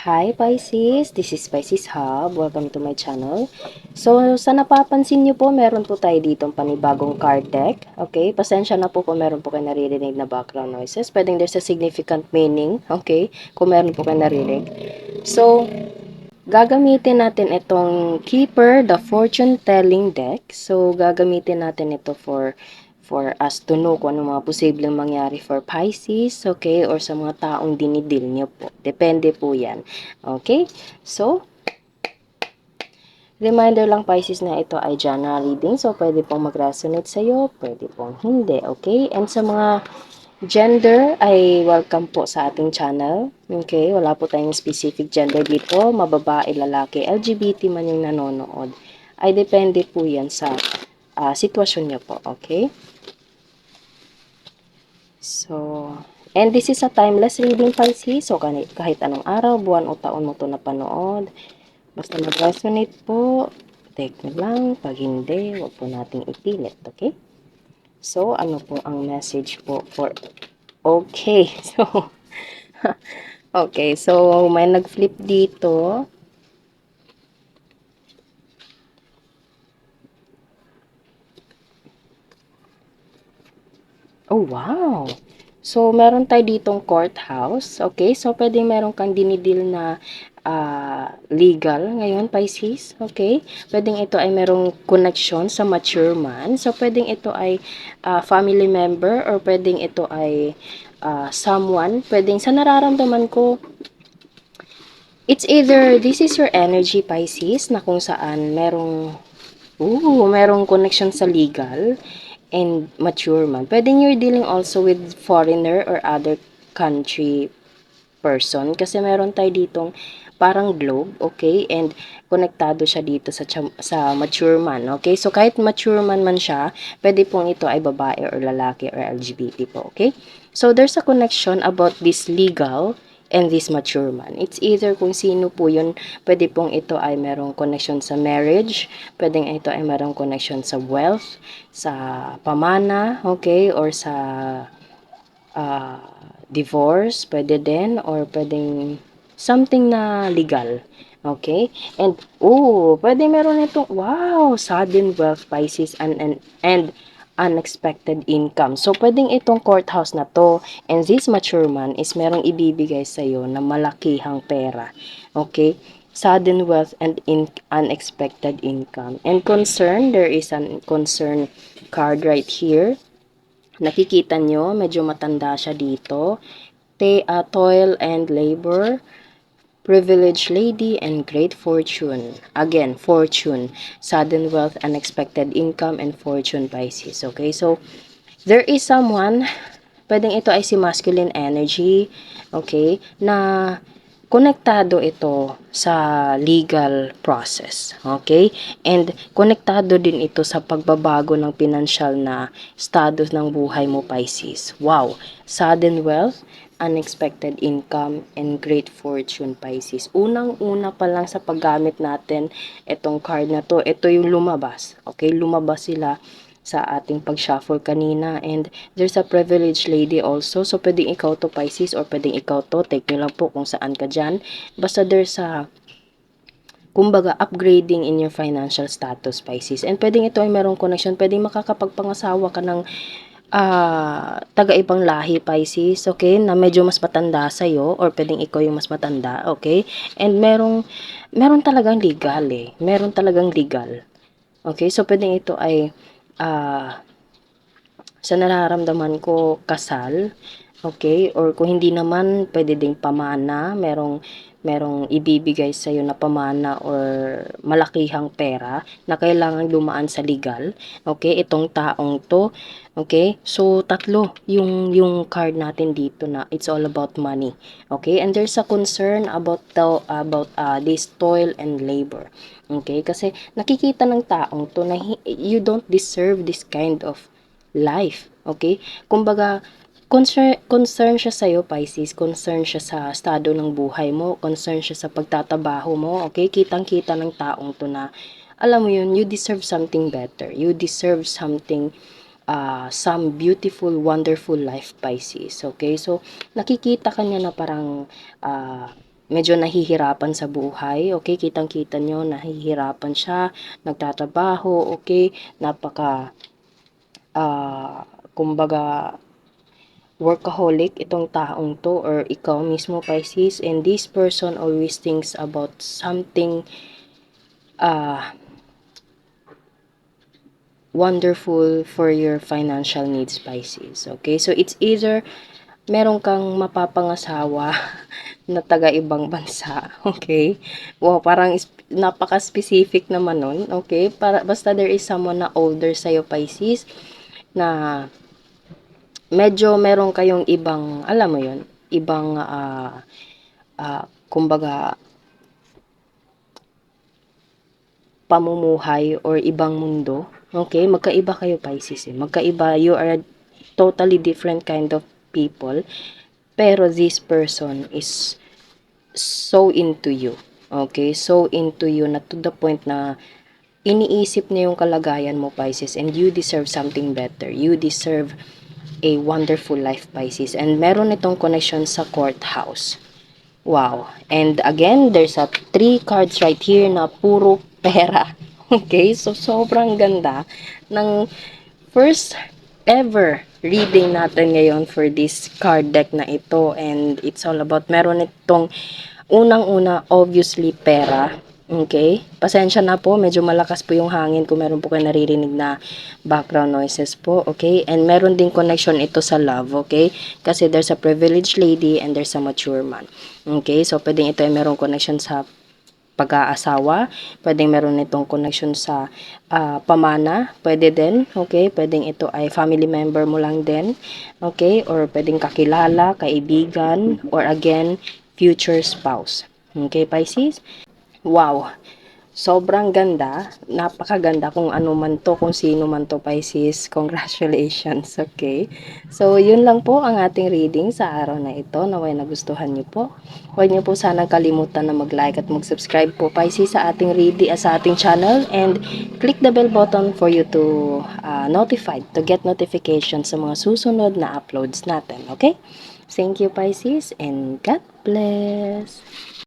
Hi Pisces, this is Pisces Hub. Welcome to my channel. So, sa napapansin nyo po, meron po tayo ditong panibagong card deck. Okay, pasensya na po kung meron po kayo naririnig na background noises. Pwedeng there's a significant meaning, okay, kung meron po kayo naririnig. So, gagamitin natin itong Keeper, the Fortune Telling Deck. So, gagamitin natin ito for us to know kung ano mga posibleng mangyari for Pisces, okay, or sa mga taong dinidil nyo po. Depende po yan. Okay? So, reminder lang Pisces na ito ay general reading. So, pwede pong mag-resonate sa'yo, pwede pong hindi. Okay? And sa mga gender ay welcome po sa ating channel. Okay? Wala po tayong specific gender dito. Mababae, lalaki, LGBT man yung nanonood. Ay depende po yan sa sitwasyon nyo po. Okay? So, and this is a timeless reading Pisces. So, kahit anong araw, buwan o taon mo ito napanood, basta mag-resonate po, take nyo lang. Pag hindi, huwag po nating ipilit. Okay? So, ano po ang message po for... Okay. So, okay. So, may nag-flip dito. Oh, wow! So, meron tayo ditong courthouse. Okay? So, pwedeng meron kang dinidil na legal ngayon, Pisces. Okay? Pwedeng ito ay merong connection sa mature man. So, pwedeng ito ay family member or pwedeng ito ay someone. Pwedeng sa nararamdaman ko, it's either this is your energy, Pisces, na kung saan merong connection sa legal and mature man. Pwedeng you're dealing also with foreigner or other country person kasi meron tayo ditong parang globe, okay? And konektado siya dito sa mature man, okay? So kahit mature man siya, pwede pong ito ay babae or lalaki or LGBT po, okay? So there's a connection about this legal and this mature man. It's either kung sino po yun, pwede pong ito ay merong connection sa marriage, pwedeng ito ay merong connection sa wealth, sa pamana, okay? Or sa divorce, pwede din, or pwedeng something na legal. Okay? And, pwede meron itong, wow, sudden wealth, Pisces, and unexpected income. So, pwedeng itong courthouse na to, and this mature man is merong ibibigay sa'yo na malakihang pera. Okay? Sudden wealth and unexpected income. And concern, there is an concern card right here. Nakikita nyo, medyo matanda siya dito. Toil and labor, privileged lady, and great fortune. Again, fortune. Sudden wealth, unexpected income, and fortune, Pisces. Okay, so, there is someone, pwedeng ito ay si masculine energy, okay, na konektado ito sa legal process, okay? And konektado din ito sa pagbabago ng pinansyal na status ng buhay mo, Pisces. Wow! Sudden wealth, unexpected income, and great fortune, Pisces. Unang-una pa lang sa paggamit natin itong card na to, ito yung lumabas. Okay? Lumabas sila sa ating pag-shuffle kanina. And there's a privileged lady also. So, pwedeng ikaw to, Pisces, or pwedeng ikaw to. Take nyo lang po kung saan ka dyan. Basta there's a, kumbaga, upgrading in your financial status, Pisces. And pwedeng ito ay merong connection. Pwedeng makakapagpangasawa ka ng taga-ibang lahi, Pisces, okay, na medyo mas matanda sa'yo, or pwedeng ikaw yung mas matanda, okay? And meron talagang legal eh. Meron talagang legal. Okay, so pwedeng ito ay sa nararamdaman ko kasal, okay? Or kung hindi naman, pwede ding pamana, merong ibibigay sa iyo na pamana or malakihang pera na kailangan dumaan sa legal, okay? Itong taong to, okay? So tatlo yung card natin dito na it's all about money, okay? And there's a concern about this toil and labor, okay? Kasi nakikita ng taong to na you don't deserve this kind of life, okay? Kumbaga, concern siya sa'yo, Pisces, concern siya sa estado ng buhay mo, concern siya sa pagtatabaho mo, okay? Kitang-kita ng taong to na, alam mo yun, you deserve something better. You deserve something, some beautiful, wonderful life, Pisces, okay? So, nakikita ka niya na parang, medyo nahihirapan sa buhay, okay? Kitang-kita nyo, nahihirapan siya, nagtatrabaho, okay? Napaka, kumbaga, workaholic itong taong to or ikaw mismo Pisces, and this person always thinks about something wonderful for your financial needs, Pisces. Okay? So, it's either meron kang mapapangasawa na taga-ibang bansa. Okay? Wow, parang napaka-specific naman nun. Okay? Basta there is someone na older sa'yo, Pisces, na medyo meron kayong ibang, alam mo yun, ibang, kumbaga, pamumuhay or ibang mundo. Okay? Magkaiba kayo, Pisces. Magkaiba. You are a totally different kind of people. Pero this person is so into you. Okay? So into you na to the point na iniisip niya yung kalagayan mo, Pisces, and you deserve something better. You deserve a wonderful life, Pisces. And meron itong connection sa courthouse. Wow. And again, there's a 3 cards right here na puro pera. Okay? So, sobrang ganda ng first ever reading natin ngayon for this card deck na ito. And it's all about, meron itong unang-una, obviously, pera. Okay? Pasensya na po, medyo malakas po yung hangin kung meron po kayo naririnig na background noises po. Okay? And meron din connection ito sa love. Okay? Kasi there's a privileged lady and there's a mature man. Okay? So, pwedeng ito ay meron connection sa pag-aasawa, pwedeng meron itong connection sa pamana, pwede din, okay? Pwedeng ito ay family member mo lang din, okay? Or pwedeng kakilala, kaibigan, or again, future spouse. Okay, Pisces? Wow! Sobrang ganda, napakaganda kung ano man to, kung sino man to, Pisces. Congratulations, okay? So, yun lang po ang ating reading sa araw na ito. Naway nagustuhan niyo po. Huwag niyo po sanang kalimutan na mag-like at mag-subscribe po, Pisces, sa ating reading, sa ating channel, and click the bell button for you to get notifications sa mga susunod na uploads natin, okay? Thank you, Pisces, and God bless!